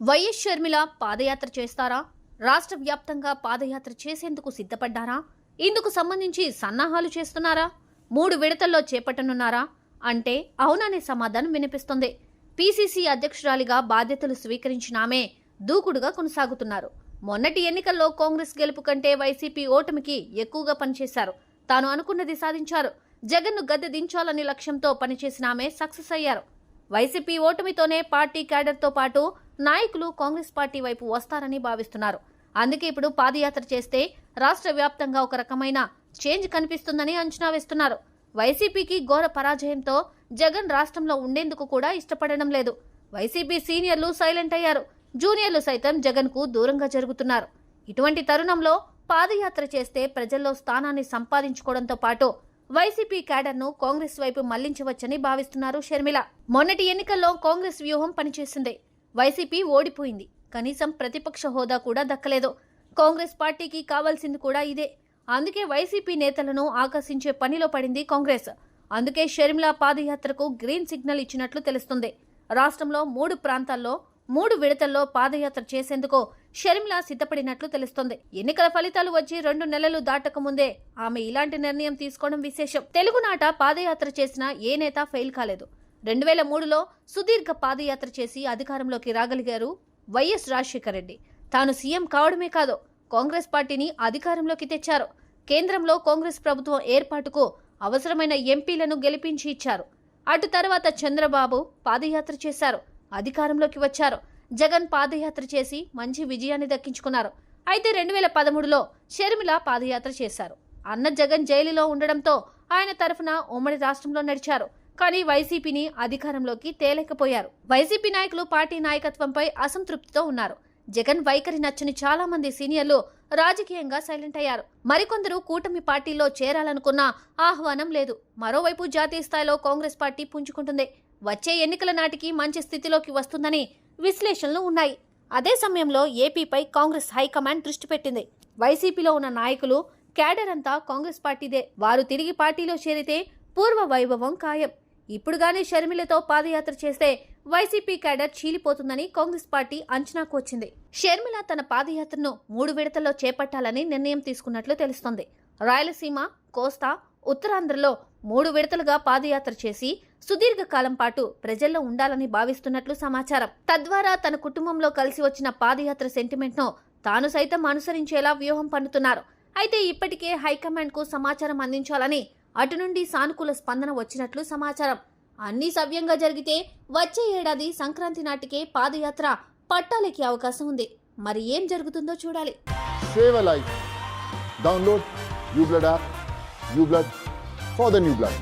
YS Sharmila పాదయాత్ర చేస్తారా? రాష్ట్ర వ్యాప్తంగా పాదయాత్ర చేసేందుకు సిద్ధపడ్డారా? ఇందుకు సంబంధించి సన్నాహాలు చేస్తున్నారా? 3 విడతల్లో చేపట్టనున్నారా అంటే అవుననే సమాధానం వినిపిస్తుంది. పీసీసీ అధ్యక్షురాలిగా బాధ్యతలు స్వీకరించిన ఆమె దూకుడుగా కొనసాగుతున్నారు. మొన్నటి ఎన్నికల్లో కాంగ్రెస్ గెలుపు కంటే వైసీపీ ఓటమికి ఎక్కువగా పనిచేశారు. తాను అనుకున్నది సాధించారు. జగన్ను గద్దె దించాలనే లక్ష్యంతో పనిచేసిన ఆమె సక్సెస్ అయ్యారు. వైసీపీ ఓటమితోనే పార్టీ క్యాడర్తో పాటు నాయకులు కాంగ్రెస్ పార్టీ వైపు వస్తారని భావిస్తున్నారు. అందుకే ఇప్పుడు పాదయాత్ర చేస్తే రాష్ట్ర వ్యాప్తంగా ఒక రకమైన చేంజ్ కనిపిస్తుందని అంచనా వేస్తున్నారు. వైసీపీకి ఘోర పరాజయంతో జగన్ రాష్ట్రంలో ఉండేందుకు కూడా ఇష్టపడడం లేదు. వైసీపీ సీనియర్లు సైలెంట్ అయ్యారు. జూనియర్లు సైతం జగన్ కు దూరంగా జరుగుతున్నారు. ఇటువంటి తరుణంలో పాదయాత్ర చేస్తే ప్రజల్లో స్థానాన్ని సంపాదించుకోవడంతో పాటు వైసీపీ క్యాడర్ను కాంగ్రెస్ వైపు మళ్లించవచ్చని భావిస్తున్నారు షర్మిల. మొన్నటి ఎన్నికల్లో కాంగ్రెస్ వ్యూహం పనిచేసింది. వైసీపీ ఓడిపోయింది. కనీసం ప్రతిపక్ష హోదా కూడా దక్కలేదు. కాంగ్రెస్ పార్టీకి కావాల్సింది కూడా ఇదే. అందుకే వైసీపీ నేతలను ఆకర్షించే పనిలో పడింది కాంగ్రెస్. అందుకే షర్మిల పాదయాత్రకు గ్రీన్ సిగ్నల్ ఇచ్చినట్లు తెలుస్తుంది. రాష్ట్రంలో 3 ప్రాంతాల్లో 3 విడతల్లో పాదయాత్ర చేసేందుకు షర్మిల సిద్ధపడినట్లు తెలుస్తోంది. ఎన్నికల ఫలితాలు వచ్చి 2 నెలలు దాటక ముందే ఆమె ఇలాంటి నిర్ణయం తీసుకోవడం విశేషం. తెలుగునాట పాదయాత్ర చేసిన ఏ నేత ఫెయిల్ కాలేదు. 2003లో సుదీర్ఘ పాదయాత్ర చేసి అధికారంలోకి రాగలిగారు వైఎస్ రాజశేఖర రెడ్డి. తాను సీఎం కావడమే కాదు, కాంగ్రెస్ పార్టీని అధికారంలోకి తెచ్చారు. కేంద్రంలో కాంగ్రెస్ ప్రభుత్వం ఏర్పాటుకు అవసరమైన ఎంపీలను గెలిపించి ఇచ్చారు. అటు తర్వాత చంద్రబాబు పాదయాత్ర చేశారు, అధికారంలోకి వచ్చారు. జగన్ పాదయాత్ర చేసి మంచి విజయాన్ని దక్కించుకున్నారు. అయితే 2013లో షర్మిల పాదయాత్ర చేశారు. అన్న జగన్ జైలులో ఉండడంతో ఆయన తరఫున ఉమ్మడి రాష్ట్రంలో నడిచారు. కానీ వైసీపీని అధికారంలోకి తేలేకపోయారు. వైసీపీ నాయకులు పార్టీ నాయకత్వంపై అసంతృప్తితో ఉన్నారు. జగన్ వైఖరి నచ్చని చాలా మంది సీనియర్లు రాజకీయంగా సైలెంట్ అయ్యారు. మరికొందరు కూటమి పార్టీలో చేరాలనుకున్నా ఆహ్వానం లేదు. మరోవైపు జాతీయ స్థాయిలో కాంగ్రెస్ పార్టీ పుంజుకుంటుంది. వచ్చే ఎన్నికల నాటికి మంచి స్థితిలోకి వస్తుందని విశ్లేషణలు ఉన్నాయి. అదే సమయంలో ఏపీపై కాంగ్రెస్ హైకమాండ్ దృష్టి పెట్టింది. వైసీపీలో ఉన్న నాయకులు క్యాడర్ అంతా కాంగ్రెస్ పార్టీదే. వారు తిరిగి పార్టీలో చేరితే పూర్వ వైభవం ఖాయం. ఇప్పుడుగానే షర్మిలతో పాదయాత్ర చేస్తే వైసీపీ క్యాడర్ చీలిపోతుందని కాంగ్రెస్ పార్టీ అంచనాకు వచ్చింది. షర్మిల తన పాదయాత్రను 3 విడతల్లో చేపట్టాలని నిర్ణయం తీసుకున్నట్లు తెలుస్తోంది. రాయలసీమ, కోస్తా, ఉత్తరాంధ్రలో 3 విడతలుగా పాదయాత్ర చేసి సుదీర్ఘకాలం పాటు ప్రజల్లో ఉండాలని భావిస్తున్నట్లు సమాచారం. తద్వారా తన కుటుంబంలో కలిసి వచ్చిన పాదయాత్ర సెంటిమెంట్ ను తాను సైతం అనుసరించేలా వ్యూహం పన్నుతున్నారు. అయితే ఇప్పటికే హైకమాండ్ కు సమాచారం అందించాలని అటు నుండి సానుకూల స్పందన వచ్చినట్లు సమాచారం. అన్ని సవ్యంగా జరిగితే వచ్చే ఏడాది సంక్రాంతి నాటికే పాదయాత్ర పట్టాలెక్కే అవకాశం ఉంది. మరి ఏం జరుగుతుందో చూడాలి. Save a life. Download uBlood app. uBlood for the new blood.